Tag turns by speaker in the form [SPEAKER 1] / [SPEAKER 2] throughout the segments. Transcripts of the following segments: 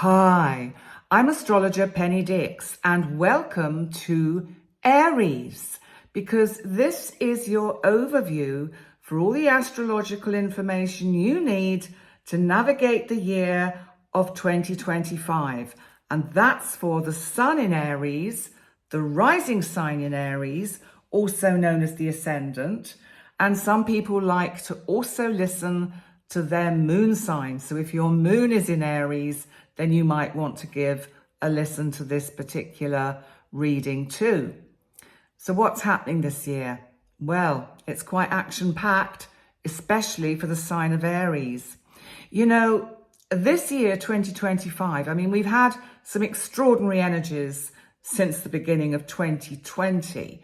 [SPEAKER 1] Hi, I'm Astrologer Penny Dix and welcome to Aries, because this is your overview for all the astrological information you need to navigate the year of 2025. And that's for the Sun in Aries, the rising sign in Aries, also known as the ascendant. And some people like to also listen to their moon sign. So if your moon is in Aries, then you might want to give a listen to this particular reading too. So what's happening this year? Well, it's quite action-packed, especially for the sign of Aries. You know, this year, 2025, we've had some extraordinary energies since the beginning of 2020.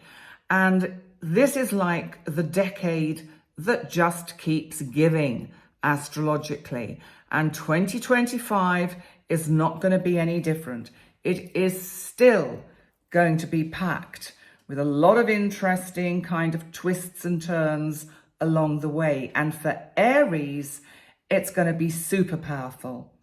[SPEAKER 1] And this is like the decade that just keeps giving astrologically. And 2025 is not going to be any different. It is still going to be packed with a lot of interesting kind of twists and turns along the way. And for Aries, it's going to be super powerful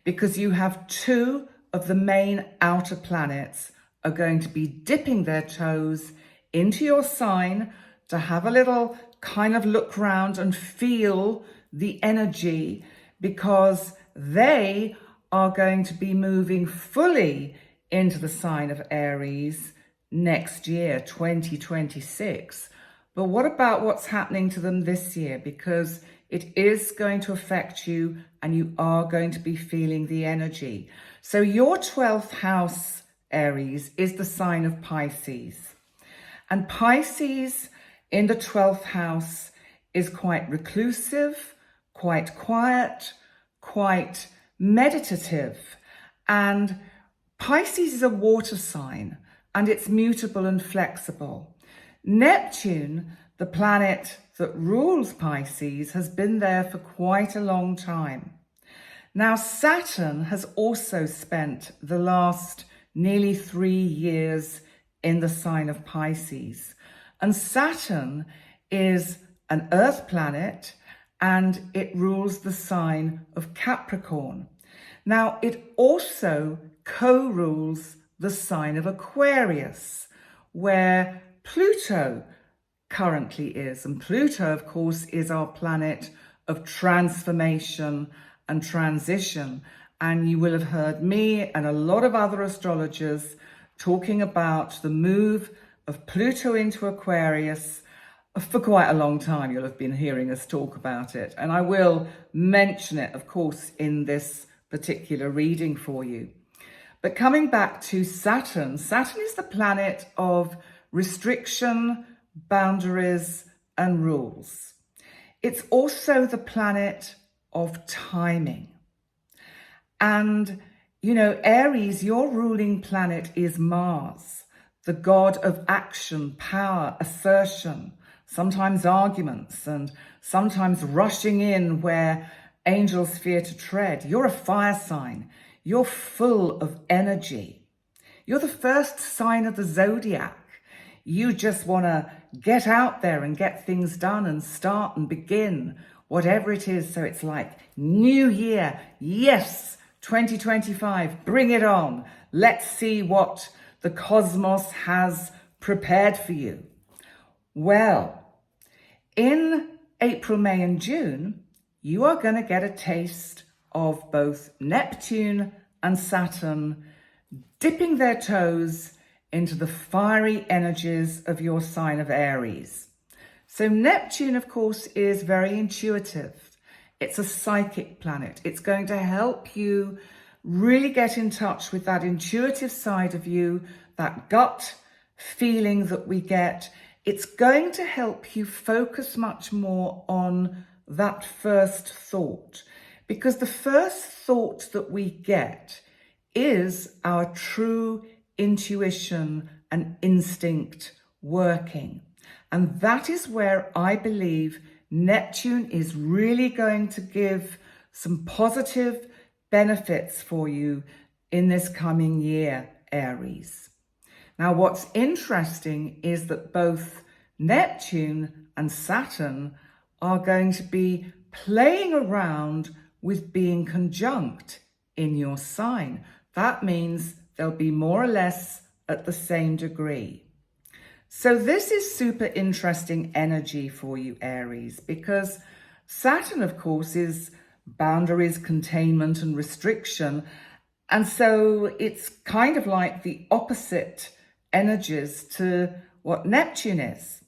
[SPEAKER 1] because you have two of the main outer planets are going to be dipping their toes into your sign to have a little kind of look around and feel the energy, because they are going to be moving fully into the sign of Aries next year, 2026. But what about what's happening to them this year? Because it is going to affect you and you are going to be feeling the energy. So your 12th house, Aries, is the sign of Pisces. And Pisces in the 12th house is quite reclusive, quite quiet, quite meditative. And Pisces is a water sign and it's mutable and flexible. Neptune, the planet that rules Pisces, has been there for quite a long time. Now, Saturn has also spent the last nearly 3 years in the sign of Pisces. And Saturn is an Earth planet and it rules the sign of Capricorn. Now, it also co-rules the sign of Aquarius, where Pluto currently is. And Pluto, of course, is our planet of transformation and transition. And you will have heard me and a lot of other astrologers talking about the move of Pluto into Aquarius for quite a long time. You'll have been hearing us talk about it. And I will mention it, of course, in this particular reading for you. But coming back to Saturn, Saturn is the planet of restriction, boundaries, and rules. It's also the planet of timing. And, you know, Aries, your ruling planet is Mars, the god of action, power, assertion, sometimes arguments, and sometimes rushing in where angels fear to tread. You're a fire sign. You're full of energy. You're the first sign of the Zodiac. You just want to get out there and get things done and start and begin, whatever it is. So it's like new year. Yes, 2025, bring it on. Let's see what the cosmos has prepared for you. Well, in April, May, and June, you are going to get a taste of both Neptune and Saturn dipping their toes into the fiery energies of your sign of Aries. So Neptune, of course, is very intuitive. It's a psychic planet. It's going to help you really get in touch with that intuitive side of you, that gut feeling that we get. It's going to help you focus much more on that first thought, because the first thought that we get is our true intuition and instinct working. And that is where I believe Neptune is really going to give some positive benefits for you in this coming year, Aries. Now, what's interesting is that both Neptune and Saturn are going to be playing around with being conjunct in your sign. That means they'll be more or less at the same degree. So this is super interesting energy for you, Aries, because Saturn, of course, is boundaries, containment, and restriction. And so it's kind of like the opposite energies to what Neptune is.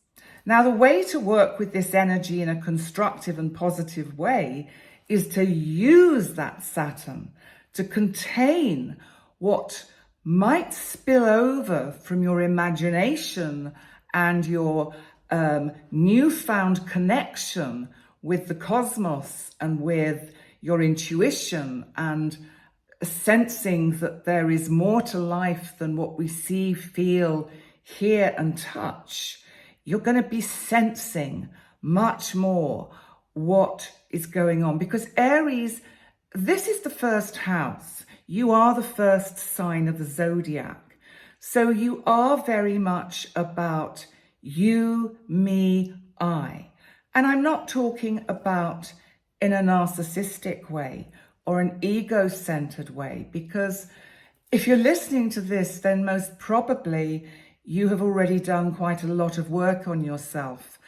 [SPEAKER 1] Now, the way to work with this energy in a constructive and positive way is to use that Saturn to contain what might spill over from your imagination and your newfound connection with the cosmos and with your intuition and sensing that there is more to life than what we see, feel, hear, and touch. You're going to be sensing much more what is going on, because Aries, this is the first house. You are the first sign of the Zodiac. So you are very much about you, me, I. And I'm not talking about in a narcissistic way or an ego-centered way, because if you're listening to this, then most probably you have already done quite a lot of work on yourself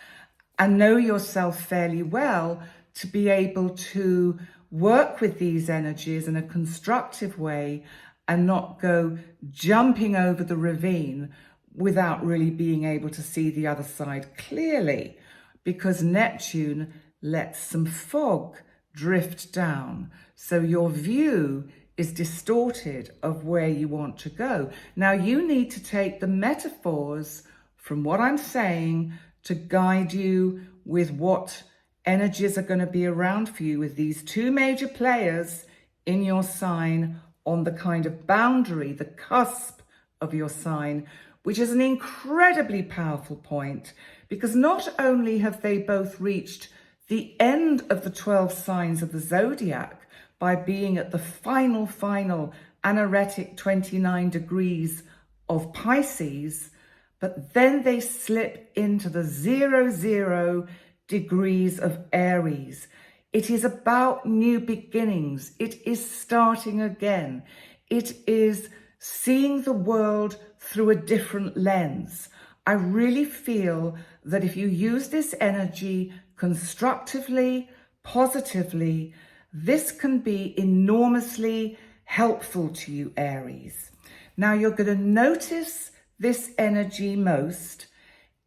[SPEAKER 1] and know yourself fairly well to be able to work with these energies in a constructive way and not go jumping over the ravine without really being able to see the other side clearly, because Neptune lets some fog drift down. So your view is distorted of where you want to go. Now you need to take the metaphors from what I'm saying to guide you with what energies are going to be around for you with these two major players in your sign on the kind of boundary, the cusp of your sign, which is an incredibly powerful point, because not only have they both reached the end of the 12 signs of the Zodiac by being at the final anaretic 29 degrees of Pisces, but then they slip into the 00 degrees of Aries. It is about new beginnings. It is starting again. It is seeing the world through a different lens. I really feel that if you use this energy constructively, positively, this can be enormously helpful to you, Aries. Now you're going to notice this energy most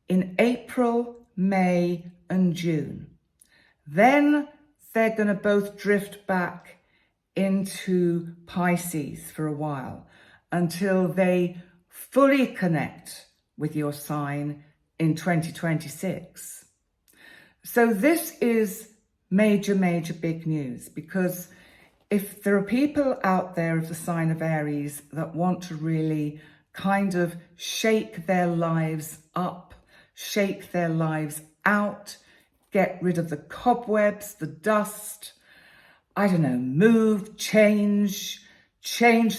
[SPEAKER 1] in April, May, and June. Then they're going to both drift back into Pisces for a while until they fully connect with your sign in 2026. So this is major big news, because if there are people out there of the sign of Aries that want to really kind of shake their lives up, shake their lives out, get rid of the cobwebs, the dust, I don't know, move, change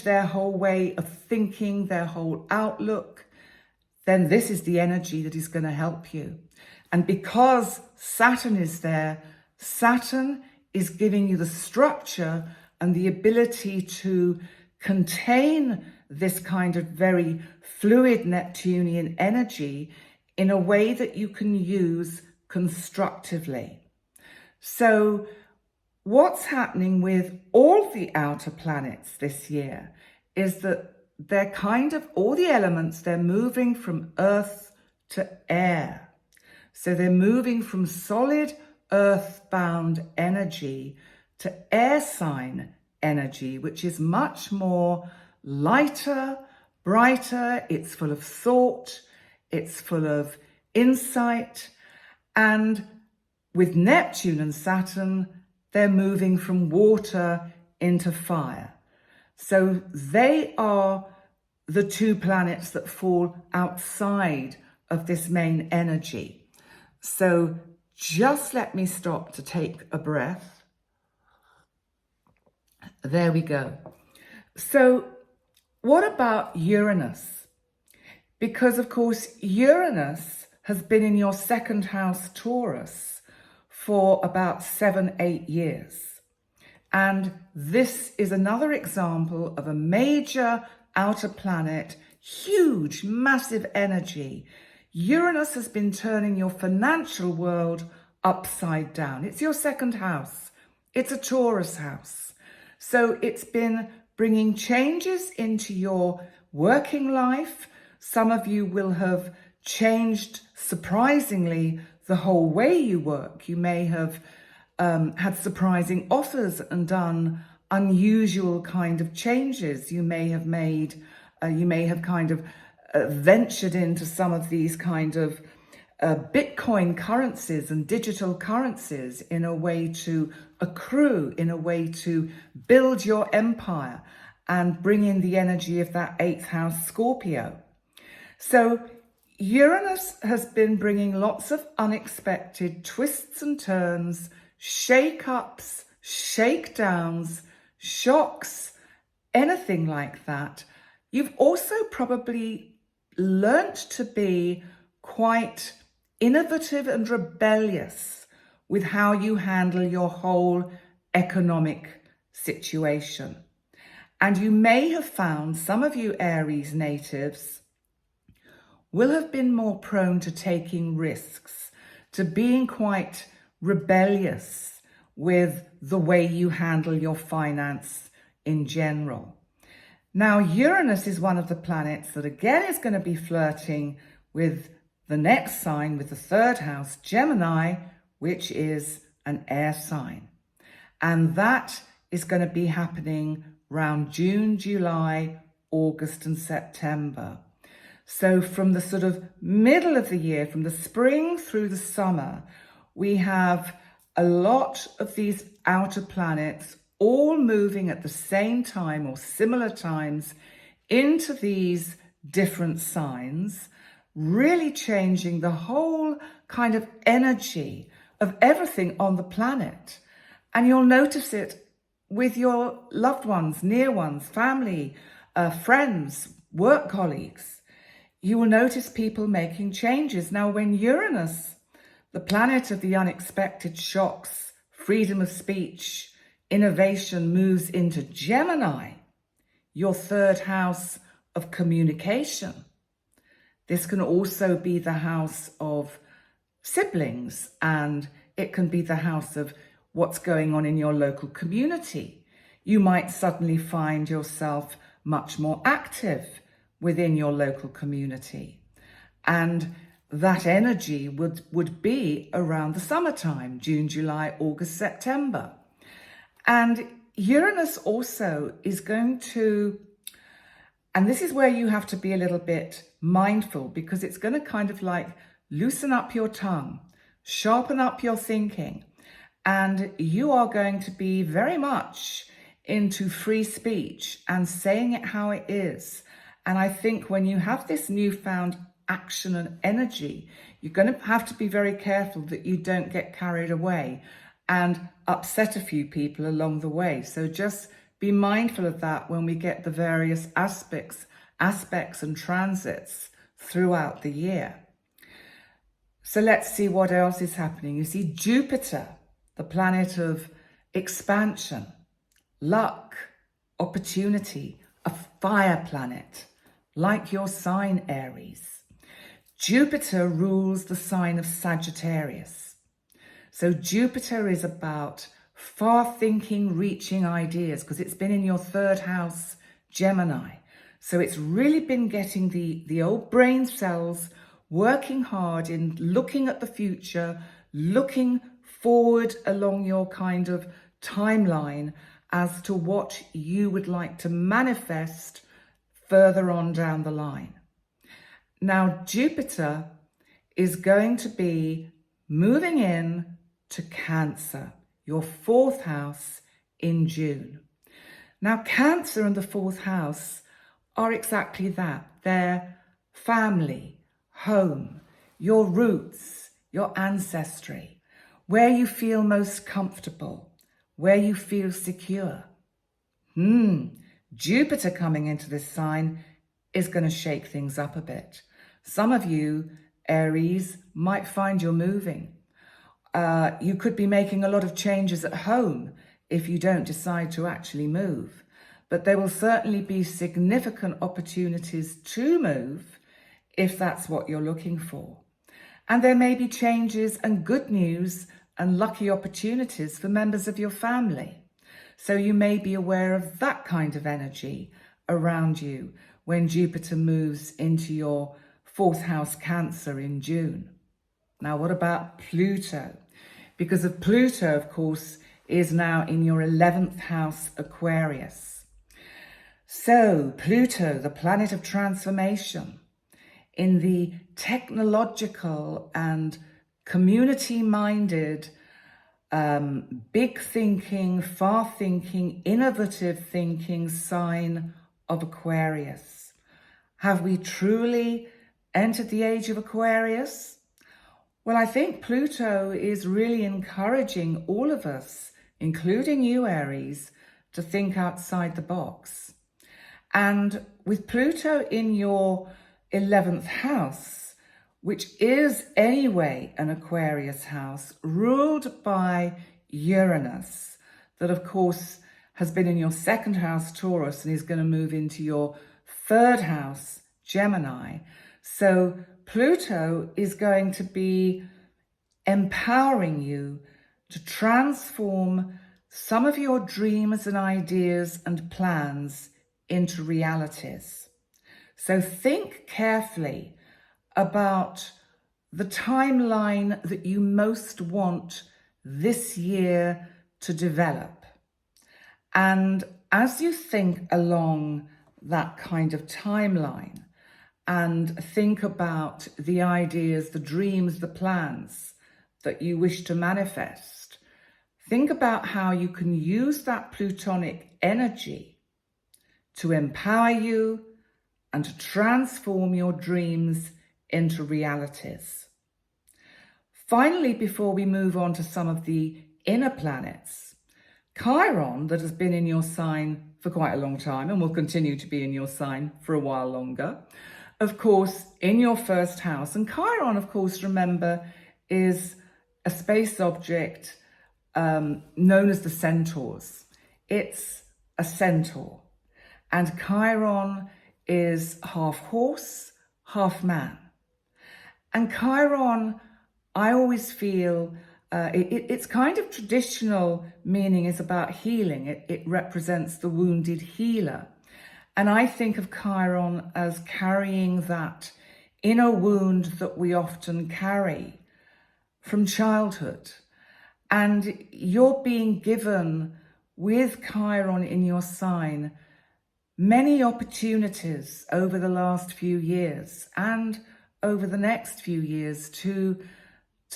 [SPEAKER 1] their whole way of thinking, their whole outlook, then this is the energy that is going to help you. And because Saturn is there, Saturn is giving you the structure and the ability to contain this kind of very fluid Neptunian energy in a way that you can use constructively. So what's happening with all the outer planets this year is that they're kind of, all the elements, they're moving from earth to air. So they're moving from solid earthbound energy to air sign energy, which is much more lighter, brighter. It's full of thought. It's full of insight. And with Neptune and Saturn, they're moving from water into fire. So they are the two planets that fall outside of this main energy. So just let me stop to take a breath. There we go. So what about Uranus? Because of course, Uranus has been in your second house, Taurus, for about 7-8 years. And this is another example of a major outer planet, huge, massive energy. Uranus has been turning your financial world upside down. It's your second house. It's a Taurus house. So it's been bringing changes into your working life. Some of you will have changed, surprisingly, the whole way you work. You may have had surprising offers and done unusual kind of changes. You may have ventured into some of these kind of Bitcoin currencies and digital currencies in a way to accrue, in a way to build your empire and bring in the energy of that 8th house Scorpio. So Uranus has been bringing lots of unexpected twists and turns, shake-ups, shakedowns, shocks, anything like that. You've also probably learnt to be quite innovative and rebellious with how you handle your whole economic situation. And you may have found, some of you Aries natives will have been more prone to taking risks, to being quite rebellious with the way you handle your finance in general. Now, Uranus is one of the planets that again is going to be flirting with the next sign, with the 3rd house, Gemini, which is an air sign. And that is going to be happening around June, July, August and September. So from the sort of middle of the year, from the spring through the summer, we have a lot of these outer planets all moving at the same time or similar times into these different signs, really changing the whole kind of energy of everything on the planet. And you'll notice it with your loved ones, near ones, family, friends, work colleagues. You will notice people making changes. Now, when Uranus, the planet of the unexpected shocks, freedom of speech, innovation, moves into Gemini, your 3rd house of communication. This can also be the house of siblings, and it can be the house of what's going on in your local community. You might suddenly find yourself much more active within your local community. And that energy would be around the summertime, June, July, August, September. And Uranus also is going to, and this is where you have to be a little bit mindful, because it's going to kind of like loosen up your tongue, sharpen up your thinking, and you are going to be very much into free speech and saying it how it is. And I think when you have this newfound action and energy, you're going to have to be very careful that you don't get carried away and upset a few people along the way. So just be mindful of that when we get the various aspects and transits throughout the year. So let's see what else is happening. You see Jupiter, the planet of expansion, luck, opportunity, a fire planet, like your sign Aries. Jupiter rules the sign of Sagittarius. So Jupiter is about far-thinking, reaching ideas, because it's been in your 3rd house, Gemini. So it's really been getting the old brain cells working hard in looking at the future, looking forward along your kind of timeline as to what you would like to manifest further on down the line. Now, Jupiter is going to be moving in to Cancer, your 4th house, in June. Now, Cancer and the 4th house are exactly that. They're family, home, your roots, your ancestry, where you feel most comfortable, where you feel secure. Jupiter coming into this sign is going to shake things up a bit. Some of you, Aries, might find you're moving. You could be making a lot of changes at home if you don't decide to actually move. But there will certainly be significant opportunities to move if that's what you're looking for. And there may be changes and good news and lucky opportunities for members of your family. So you may be aware of that kind of energy around you when Jupiter moves into your 4th house Cancer in June. Now, what about Pluto? Because of Pluto, of course, is now in your 11th house Aquarius. So Pluto, the planet of transformation, in the technological and community-minded, big thinking, far thinking, innovative thinking sign of Aquarius. Have we truly entered the age of Aquarius? Well, I think Pluto is really encouraging all of us, including you, Aries, to think outside the box. And with Pluto in your 11th house, which is anyway an Aquarius house, ruled by Uranus, that of course has been in your 2nd house Taurus and is going to move into your 3rd house Gemini. So Pluto is going to be empowering you to transform some of your dreams and ideas and plans into realities. So think carefully about the timeline that you most want this year to develop. And as you think along that kind of timeline and think about the ideas, the dreams, the plans that you wish to manifest, think about how you can use that Plutonic energy to empower you and to transform your dreams into realities. Finally, before we move on to some of the inner planets, Chiron, that has been in your sign for quite a long time and will continue to be in your sign for a while longer, of course, in your 1st house. And Chiron, of course, remember, is a space object known as the centaurs. It's a centaur. And Chiron is half horse, half man. And Chiron, I always feel, its kind of traditional meaning is about healing. It represents the wounded healer. And I think of Chiron as carrying that inner wound that we often carry from childhood. And you're being given, with Chiron in your sign, many opportunities over the last few years and over the next few years to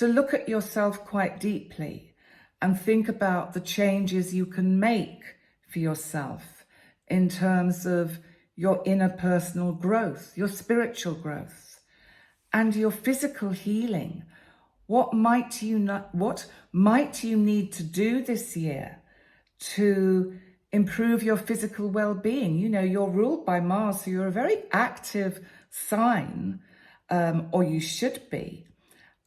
[SPEAKER 1] look at yourself quite deeply and think about the changes you can make for yourself in terms of your inner personal growth, your spiritual growth, and your physical healing. What might you need to do this year to improve your physical well-being? You know, you're ruled by Mars, so you're a very active sign, or you should be.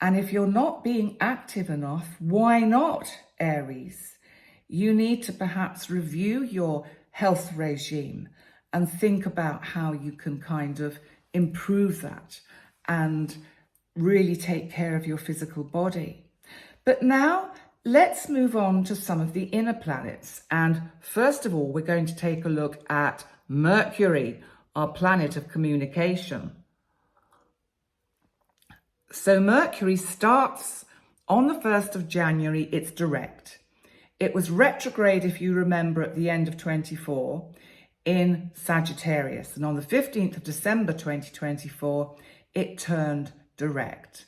[SPEAKER 1] And if you're not being active enough, why not, Aries? You need to perhaps review your health regime and think about how you can kind of improve that and really take care of your physical body. But now let's move on to some of the inner planets. And first of all, we're going to take a look at Mercury, our planet of communication. So Mercury starts on the 1st of January, it's direct. It was retrograde, if you remember, at the end of 24 in Sagittarius. And on the 15th of December 2024, it turned direct.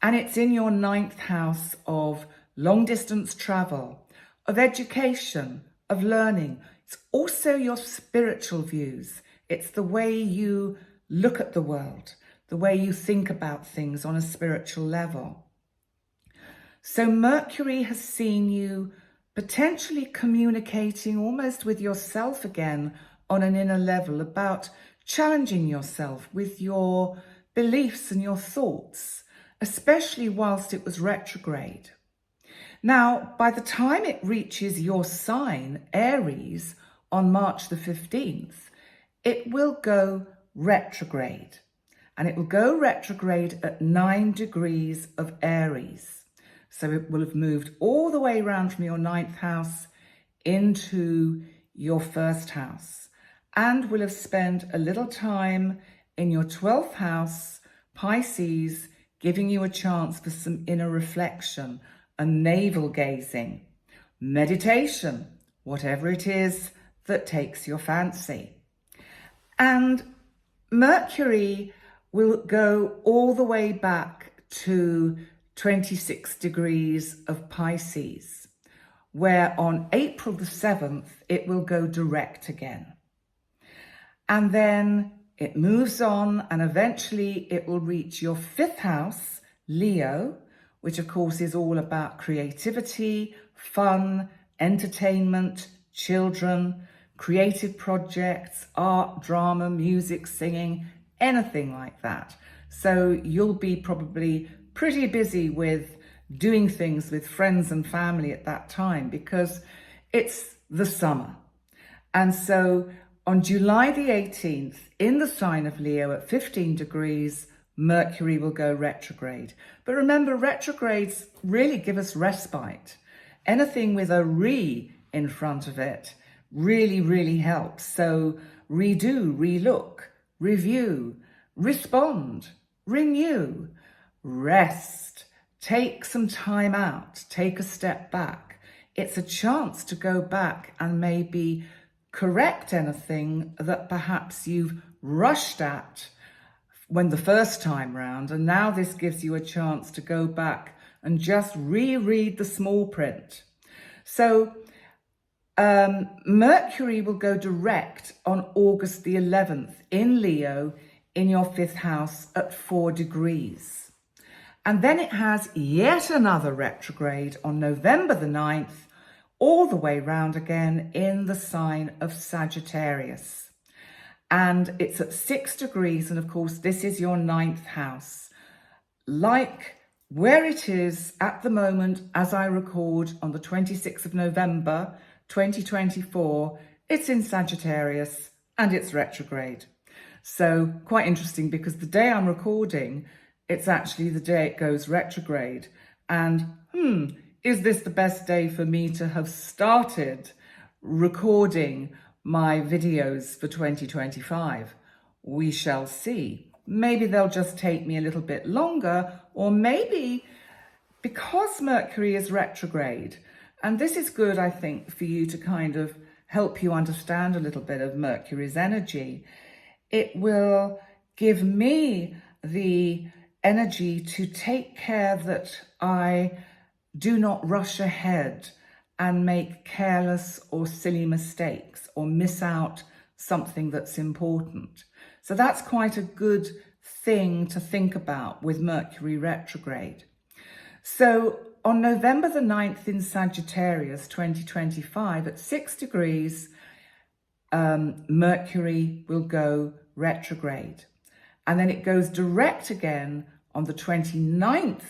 [SPEAKER 1] And it's in your 9th house of long distance travel, of education, of learning. It's also your spiritual views. It's the way you look at the world, the way you think about things on a spiritual level. So Mercury has seen you potentially communicating almost with yourself again on an inner level about challenging yourself with your beliefs and your thoughts, especially whilst it was retrograde. Now, by the time it reaches your sign, Aries, on March the 15th, it will go retrograde. And it will go retrograde at 9 degrees of Aries. So it will have moved all the way around from your 9th house into your 1st house, and will have spent a little time in your 12th house, Pisces, giving you a chance for some inner reflection and navel gazing, meditation, whatever it is that takes your fancy. And Mercury will go all the way back to 26 degrees of Pisces, where on April the 7th, it will go direct again. And then it moves on, and eventually it will reach your 5th house, Leo, which of course is all about creativity, fun, entertainment, children, creative projects, art, drama, music, singing, anything like that. So you'll be probably pretty busy with doing things with friends and family at that time because it's the summer. And so on July the 18th, in the sign of Leo at 15 degrees, Mercury will go retrograde. But remember, retrogrades really give us respite. Anything with a re in front of it really, really helps. So redo, relook, review, respond, renew, rest, take some time out, take a step back. It's a chance to go back and maybe correct anything that perhaps you've rushed at when the first time round, and now this gives you a chance to go back and just reread the small print. So Mercury will go direct on August the 11th in Leo in your 5th house at 4 degrees. And then it has yet another retrograde on November the 9th, all the way round again in the sign of Sagittarius. And it's at 6 degrees. And of course, this is your 9th house. Like where it is at the moment, as I record on the 26th of November, 2024, it's in Sagittarius and it's retrograde. So quite interesting because the day I'm recording, it's actually the day it goes retrograde. And is this the best day for me to have started recording my videos for 2025? We shall see. Maybe they'll just take me a little bit longer, or maybe because Mercury is retrograde, and this is good, I think, for you to kind of help you understand a little bit of Mercury's energy. It will give me the energy to take care that I do not rush ahead and make careless or silly mistakes or miss out something that's important. So that's quite a good thing to think about with Mercury retrograde. So on November the 9th in Sagittarius 2025 at 6 degrees, Mercury will go retrograde. And then it goes direct again on the 29th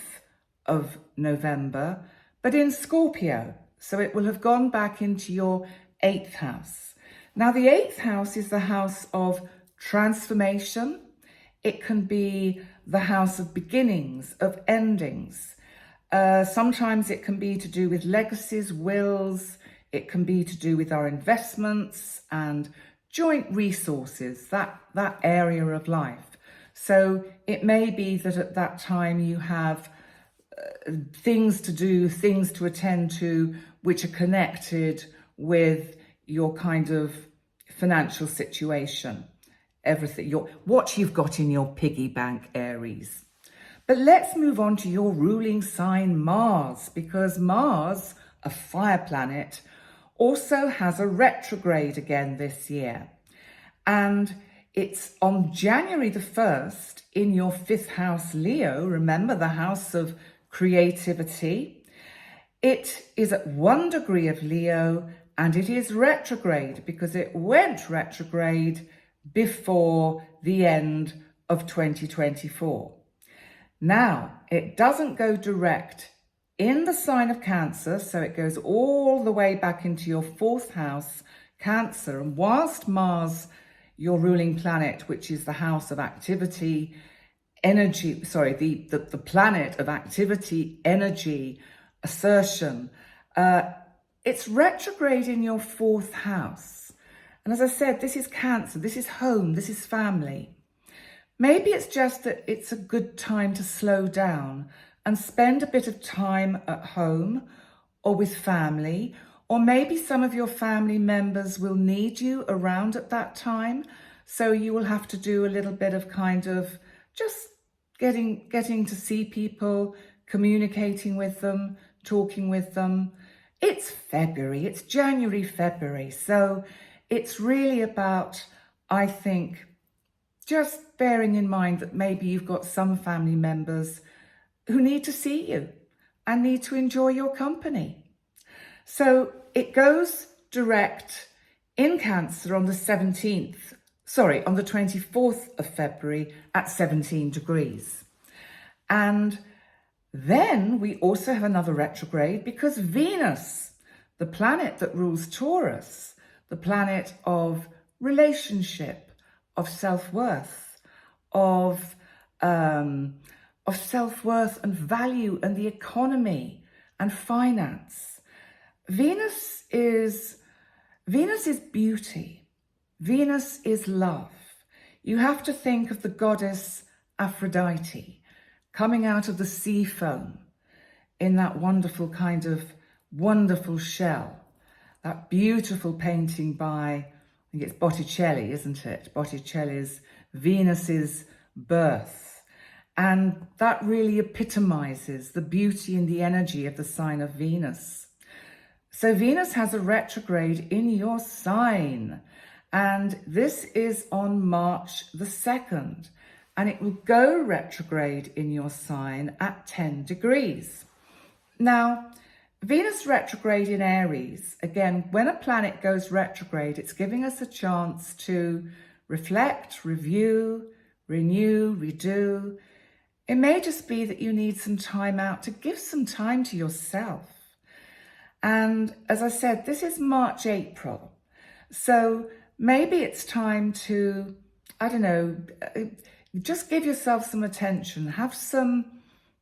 [SPEAKER 1] of November, but in Scorpio. So it will have gone back into your 8th house. Now, the 8th house is the house of transformation. It can be the house of beginnings, of endings. Sometimes it can be to do with legacies, wills. It can be to do with our investments and joint resources, that area of life. So it may be that at that time you have things to do, things to attend to, which are connected with your kind of financial situation, everything, what you've got in your piggy bank, Aries. But let's move on to your ruling sign, Mars, because Mars, a fire planet, also has a retrograde again this year. And it's on January the 1st in your 5th house, Leo, remember the house of creativity. It is at 1 degree of Leo and it is retrograde because it went retrograde before the end of 2024. Now, it doesn't go direct in the sign of Cancer, so it goes all the way back into your 4th house, Cancer. And whilst Mars, your ruling planet, which is the house of activity, energy, sorry, the planet of activity, energy, assertion, it's retrograde in your 4th house. And as I said, this is Cancer, this is home, this is family. Maybe it's just that it's a good time to slow down and spend a bit of time at home or with family, or maybe some of your family members will need you around at that time. So you will have to do a little bit of kind of just getting to see people, communicating with them, talking with them. It's February, it's January, February. So it's really about, I think, just bearing in mind that maybe you've got some family members who need to see you and need to enjoy your company. So it goes direct in Cancer on the 24th of February at 17 degrees. And then we also have another retrograde because Venus, the planet that rules Taurus, the planet of relationship, of self-worth, of self-worth and value and the economy and finance. Venus is beauty. Venus is love. You have to think of the goddess Aphrodite coming out of the sea foam in that wonderful shell. That beautiful painting by, I think it's Botticelli, isn't it? Botticelli's Venus's Birth. And that really epitomizes the beauty and the energy of the sign of Venus. So Venus has a retrograde in your sign, and this is on March the 2nd, and it will go retrograde in your sign at 10 degrees. Now, Venus retrograde in Aries, again, when a planet goes retrograde, it's giving us a chance to reflect, review, renew, redo. It may just be that you need some time out to give some time to yourself. And as I said, this is March, April. So maybe it's time to, I don't know, just give yourself some attention. Have some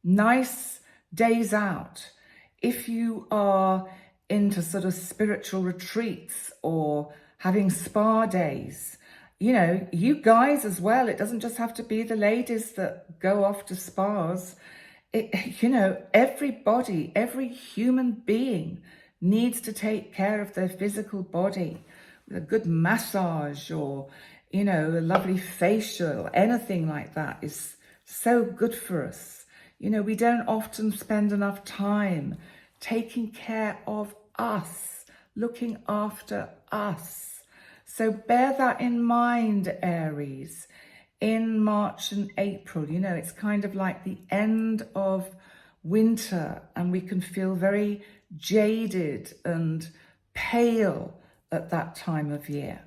[SPEAKER 1] nice days out. If you are into sort of spiritual retreats or having spa days, you know, you guys as well, it doesn't just have to be the ladies that go off to spas. You know, everybody, every human being needs to take care of their physical body with a good massage or, you know, a lovely facial, anything like that is so good for us. You know, we don't often spend enough time taking care of us, looking after us. So bear that in mind, Aries. In March and April, you know, it's kind of like the end of winter and we can feel very jaded and pale at that time of year.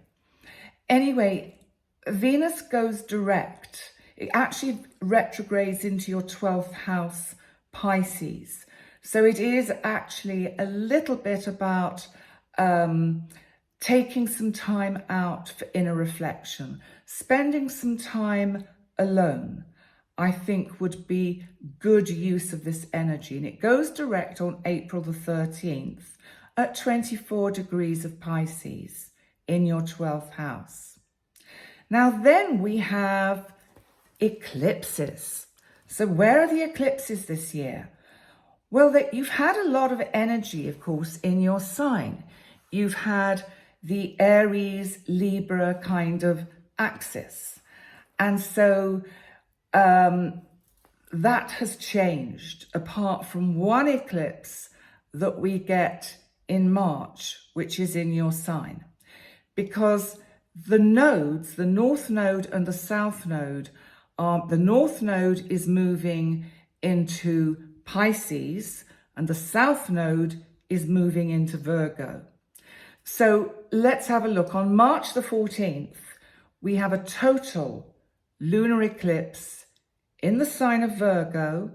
[SPEAKER 1] Anyway, Venus goes direct. It actually retrogrades into your 12th house, Pisces. So it is actually a little bit about taking some time out for inner reflection. Spending some time alone, I think, would be good use of this energy. And it goes direct on April the 13th at 24 degrees of Pisces in your 12th house. Now then we have eclipses. So where are the eclipses this year? Well, you've had a lot of energy, of course, in your sign. You've had the Aries, Libra kind of axis. And so that has changed, apart from one eclipse that we get in March, which is in your sign. Because the nodes, the North Node and the South Node, the North Node is moving into Pisces and the South Node is moving into Virgo. So let's have a look. On March the 14th, we have a total lunar eclipse in the sign of Virgo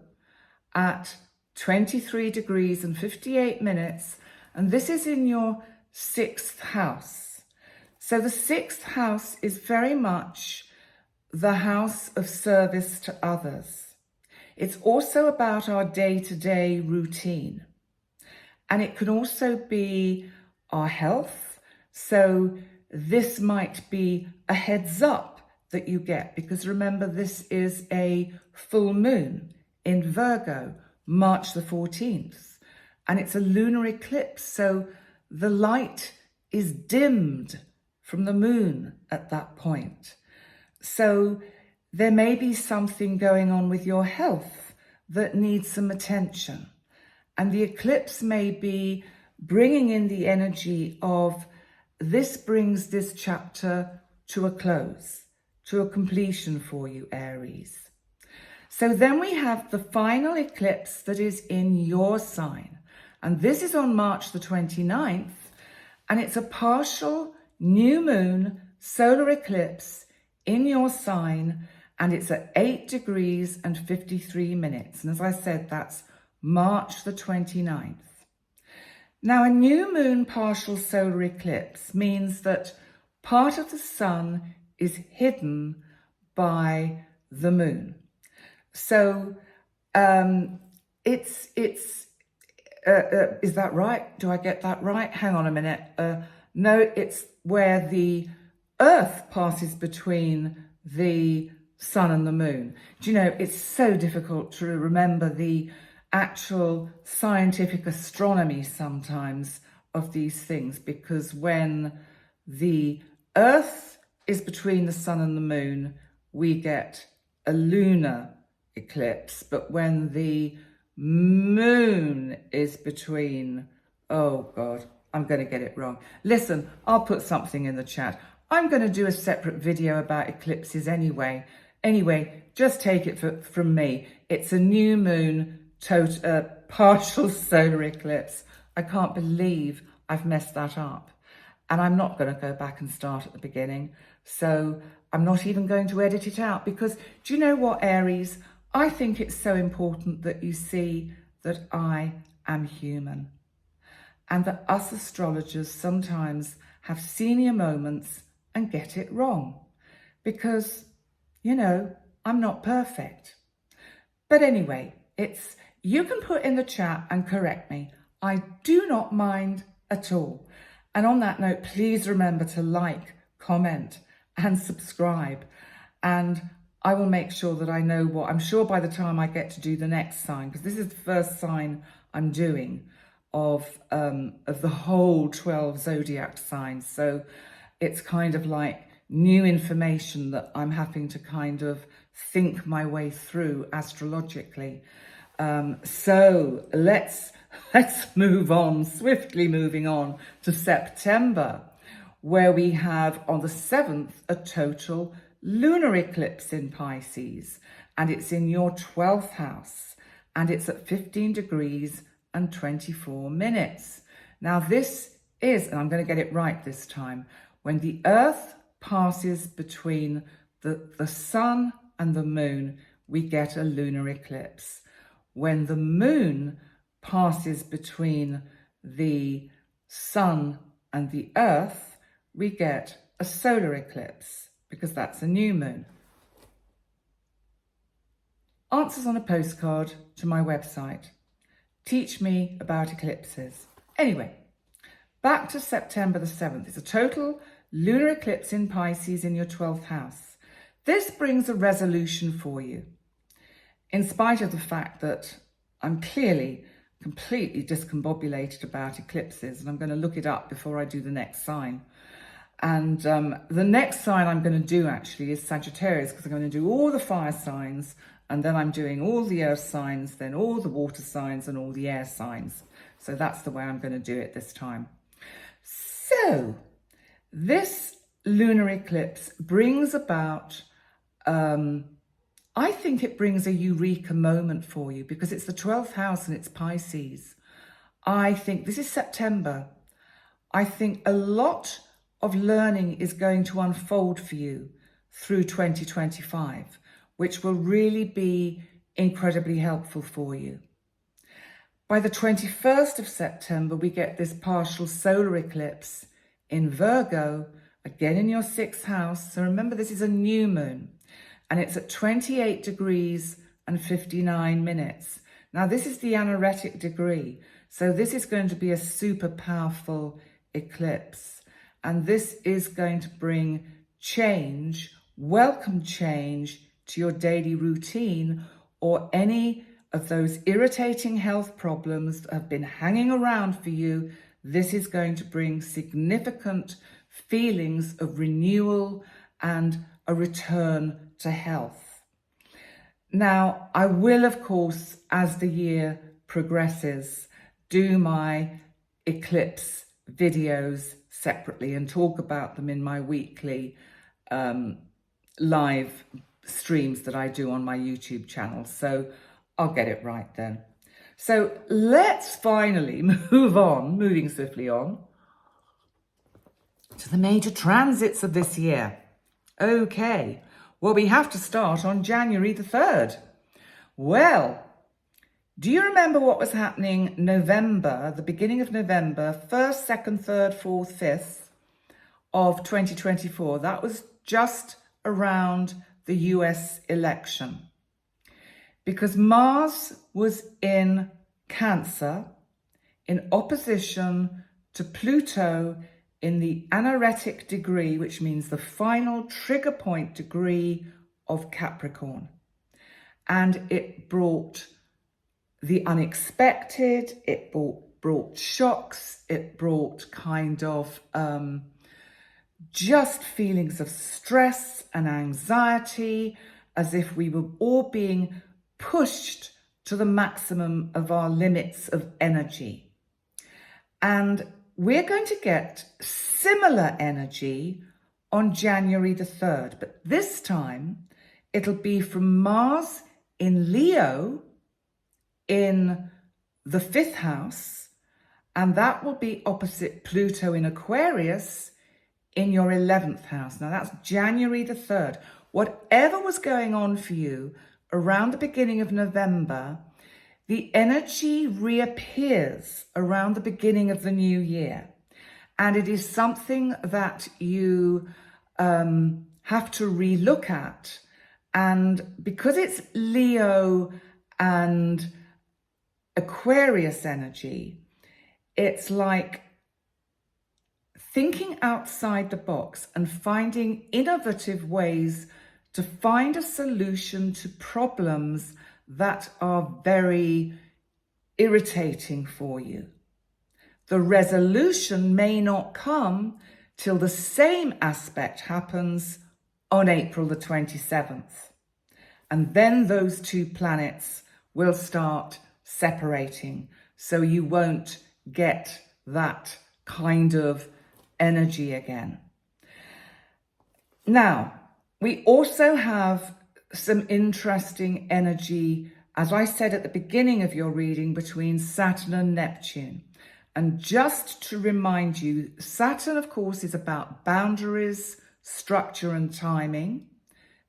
[SPEAKER 1] at 23 degrees and 58 minutes, and this is in your 6th house. So the 6th house is very much the house of service to others. It's also about our day-to-day routine. And it can also be our health. So this might be a heads up that you get, because remember, this is a full moon in Virgo, March the 14th, and it's a lunar eclipse. So the light is dimmed from the moon at that point. So there may be something going on with your health that needs some attention. And the eclipse may be bringing in the energy of this brings this chapter to a close, to a completion for you, Aries. So then we have the final eclipse that is in your sign. And this is on March the 29th. And it's a partial new moon solar eclipse in your sign. And it's at 8 degrees and 53 minutes. And as I said, that's March the 29th. Now, a new moon partial solar eclipse means that part of the sun is hidden by the moon. So is that right? Do I get that right? Hang on a minute. No, it's where the Earth passes between the sun and the moon. Do you know, it's so difficult to remember the actual scientific astronomy sometimes of these things, because when the Earth is between the sun and the moon, we get a lunar eclipse. But when the moon is between, oh God, I'm going to get it wrong. Listen, I'll put something in the chat. I'm going to do a separate video about eclipses anyway. Anyway, just take it from me. It's a new moon partial solar eclipse. I can't believe I've messed that up. And I'm not going to go back and start at the beginning. So I'm not even going to edit it out, because do you know what, Aries? I think it's so important that you see that I am human, and that us astrologers sometimes have senior moments and get it wrong, because, you know, I'm not perfect. But anyway, you can put in the chat and correct me. I do not mind at all. And on that note, please remember to like, comment, and subscribe. And I will make sure that I know what, I'm sure by the time I get to do the next sign, because this is the first sign I'm doing of the whole 12 zodiac signs. So it's kind of like new information that I'm having to kind of think my way through astrologically. So let's move on, swiftly moving on to September, where we have on the 7th a total lunar eclipse in Pisces, and it's in your 12th house, and it's at 15 degrees and 24 minutes. Now this is, and I'm going to get it right this time, when the Earth passes between the sun and the moon, we get a lunar eclipse. When the moon passes between the sun and the Earth, we get a solar eclipse, because that's a new moon. Answers on a postcard to my website. Teach me about eclipses. Anyway, back to September the 7th. It's a total lunar eclipse in Pisces in your 12th house. This brings a resolution for you, in spite of the fact that I'm clearly completely discombobulated about eclipses, and I'm going to look it up before I do the next sign. And the next sign I'm going to do actually is Sagittarius, because I'm going to do all the fire signs, and then I'm doing all the earth signs, then all the water signs and all the air signs. So that's the way I'm going to do it this time. So this lunar eclipse brings about, I think it brings a eureka moment for you, because it's the 12th house and it's Pisces. I think this is September. I think a lot of learning is going to unfold for you through 2025, which will really be incredibly helpful for you. By the 21st of September, we get this partial solar eclipse in Virgo, again in your 6th house. So remember, this is a new moon, and it's at 28 degrees and 59 minutes. Now, this is the anaretic degree. So this is going to be a super powerful eclipse. And this is going to bring change, welcome change to your daily routine, or any of those irritating health problems that have been hanging around for you. This is going to bring significant feelings of renewal and a return to health. Now, I will, of course, as the year progresses, do my eclipse videos separately and talk about them in my weekly live streams that I do on my YouTube channel. So I'll get it right then. So let's finally moving swiftly on to the major transits of this year. Okay, well, we have to start on January the 3rd. Well, do you remember what was happening November, the beginning of November, 1st, 2nd, 3rd, 4th, 5th of 2024? That was just around the US election. Because Mars was in Cancer in opposition to Pluto in the anaretic degree, which means the final trigger point degree of Capricorn. And it brought the unexpected, it brought shocks, it brought kind of just feelings of stress and anxiety, as if we were all being pushed to the maximum of our limits of energy. And we're going to get similar energy on January the 3rd, but this time it'll be from Mars in Leo in the 5th house, and that will be opposite Pluto in Aquarius in your 11th house. Now that's January the 3rd. Whatever was going on for you around the beginning of November, the energy reappears around the beginning of the new year. And it is something that you have to relook at. And because it's Leo and Aquarius energy, it's like thinking outside the box and finding innovative ways to find a solution to problems that are very irritating for you. The resolution may not come till the same aspect happens on April the 27th. And then those two planets will start separating. So you won't get that kind of energy again. Now, we also have some interesting energy, as I said at the beginning of your reading, between Saturn and Neptune. And just to remind you, Saturn, of course, is about boundaries, structure and timing.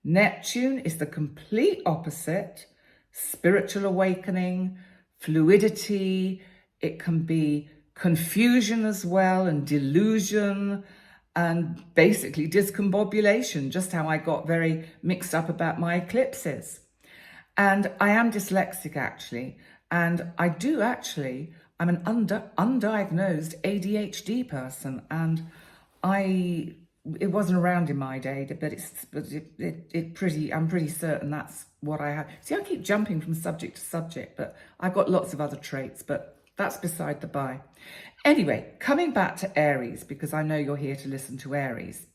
[SPEAKER 1] Neptune is the complete opposite, spiritual awakening, fluidity. It can be confusion as well, and delusion, and basically discombobulation, just how I got very mixed up about my eclipses. And I am dyslexic, actually, and I'm an undiagnosed ADHD person, and it wasn't around in my day, but I'm pretty certain that's what I have. See, I keep jumping from subject to subject, but I've got lots of other traits, but that's beside the by. Anyway, coming back to Aries, because I know you're here to listen to Aries.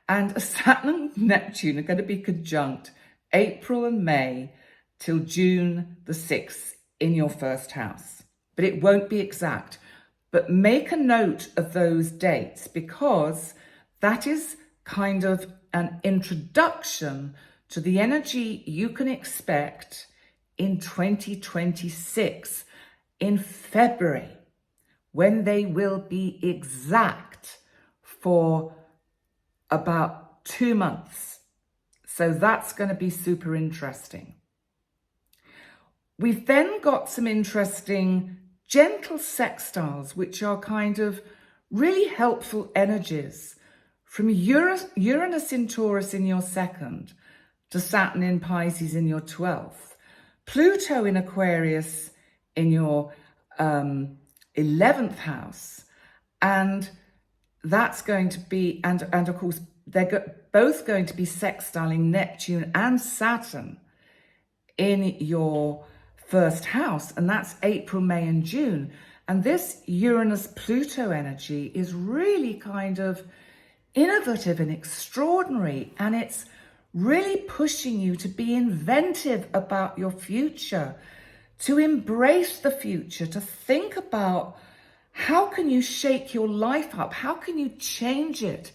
[SPEAKER 1] And Saturn and Neptune are going to be conjunct April and May till June the 6th in your 1st house. But it won't be exact. But make a note of those dates, because that is kind of an introduction to the energy you can expect in 2026 in February, when they will be exact for about 2 months. So that's going to be super interesting. We've then got some interesting gentle sextiles, which are kind of really helpful energies from Uranus in Taurus in your 2nd to Saturn in Pisces in your 12th, Pluto in Aquarius in your 11th house, and that's going to be, and of course, they're both going to be sextiling Neptune and Saturn in your 1st house, and that's April, May, and June. And this Uranus-Pluto energy is really kind of innovative and extraordinary, and it's really pushing you to be inventive about your future, to embrace the future, to think about how can you shake your life up? How can you change it?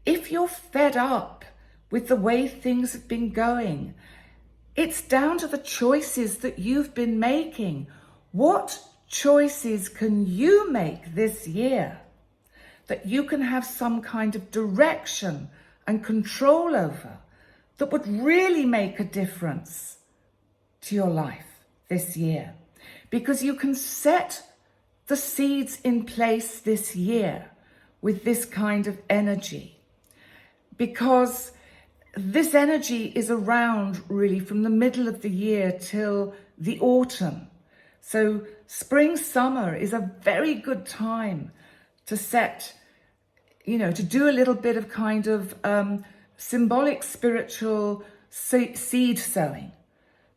[SPEAKER 1] If you're fed up with the way things have been going, it's down to the choices that you've been making. What choices can you make this year that you can have some kind of direction and control over that would really make a difference to your life this year? Because you can set the seeds in place this year with this kind of energy, because this energy is around really from the middle of the year till the autumn. So spring, summer is a very good time to set, to do a little bit of kind of symbolic spiritual seed sowing,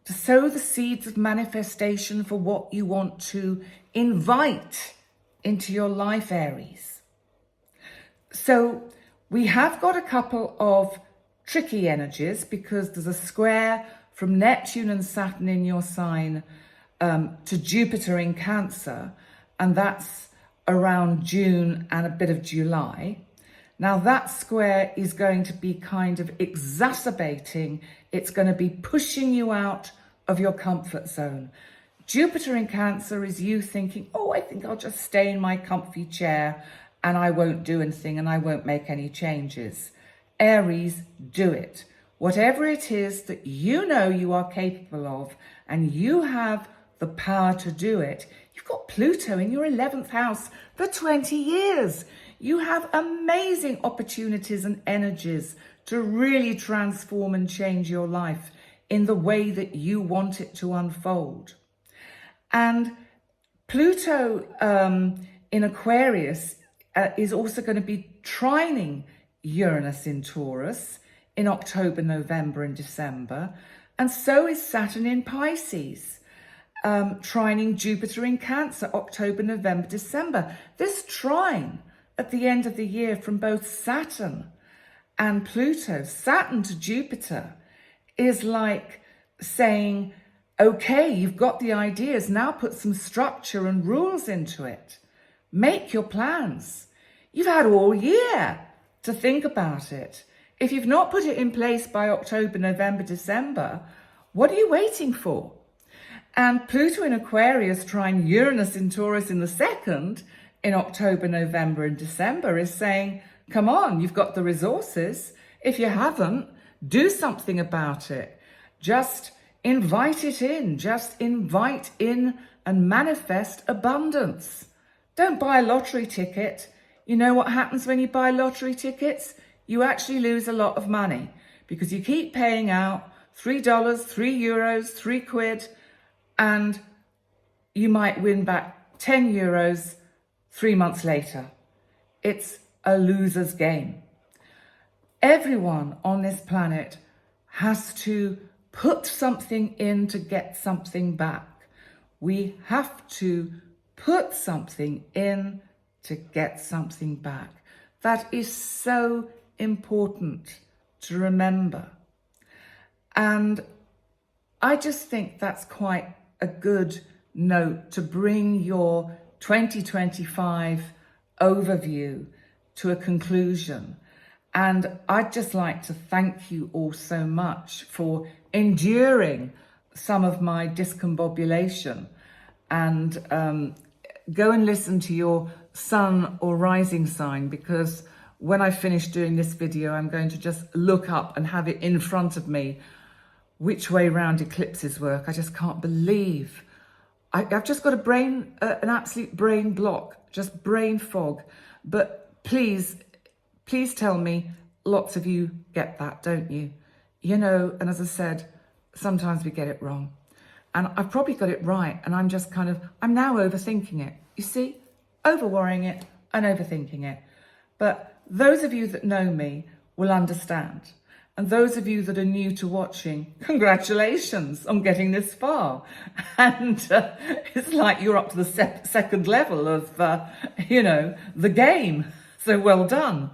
[SPEAKER 1] to sow the seeds of manifestation for what you want to invite into your life, Aries. So we have got a couple of tricky energies because there's a square from Neptune and Saturn in your sign to Jupiter in Cancer, and that's around June and a bit of July. Now that square is going to be kind of exacerbating, it's going to be pushing you out of your comfort zone. Jupiter in Cancer is you thinking, oh, I think I'll just stay in my comfy chair and I won't do anything and I won't make any changes. Aries, do it. Whatever it is that you know you are capable of and you have the power to do it. You've got Pluto in your 11th house for 20 years. You have amazing opportunities and energies to really transform and change your life in the way that you want it to unfold. And Pluto in Aquarius is also going to be trining Uranus in Taurus in October, November, and December. And so is Saturn in Pisces, trining Jupiter in Cancer, October, November, December. This trine at the end of the year from both Saturn and Pluto, Saturn to Jupiter, is like saying, okay, you've got the ideas, now put some structure and rules into it. Make your plans. You've had all year to think about it. If you've not put it in place by October, November, December, what are you waiting for? And Pluto in Aquarius trying Uranus in Taurus in the 2nd in October, November, and December is saying, come on, you've got the resources. If you haven't, do something about it. Just invite it in. Just invite in and manifest abundance. Don't buy a lottery ticket. You know what happens when you buy lottery tickets? You actually lose a lot of money because you keep paying out $3, €3, £3, and you might win back €10 3 months later. It's a loser's game. Everyone on this planet has to put something in to get something back. We have to put something in to get something back. That is so important to remember. And I just think that's quite a good note to bring your 2025 overview to a conclusion. And I'd just like to thank you all so much for enduring some of my discombobulation, and go and listen to your sun or rising sign, because when I finish doing this video, I'm going to just look up and have it in front of me which way round eclipses work. I just can't believe I've just got an absolute brain block, just brain fog. But please tell me, lots of you get that, don't you? You know, and as I said, sometimes we get it wrong. And I've probably got it right, and I'm just I'm now overthinking it. You see, over-worrying it and overthinking it. But those of you that know me will understand. And those of you that are new to watching, congratulations on getting this far. And it's like you're up to the second level of, the game. So well done.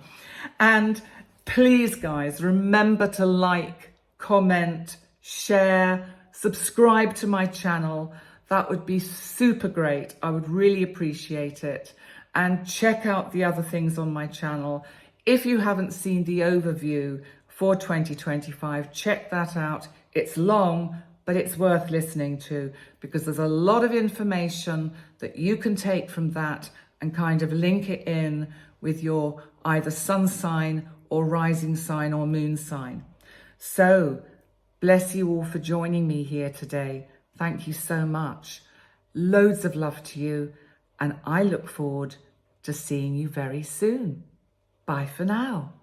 [SPEAKER 1] And please, guys, remember to like, comment, share, subscribe to my channel. That would be super great. I would really appreciate it. And check out the other things on my channel. If you haven't seen the overview for 2025, check that out. It's long, but it's worth listening to because there's a lot of information that you can take from that and kind of link it in with your either sun sign or rising sign or moon sign. So, bless you all for joining me here today. Thank you so much. Loads of love to you, and I look forward to seeing you very soon. Bye for now.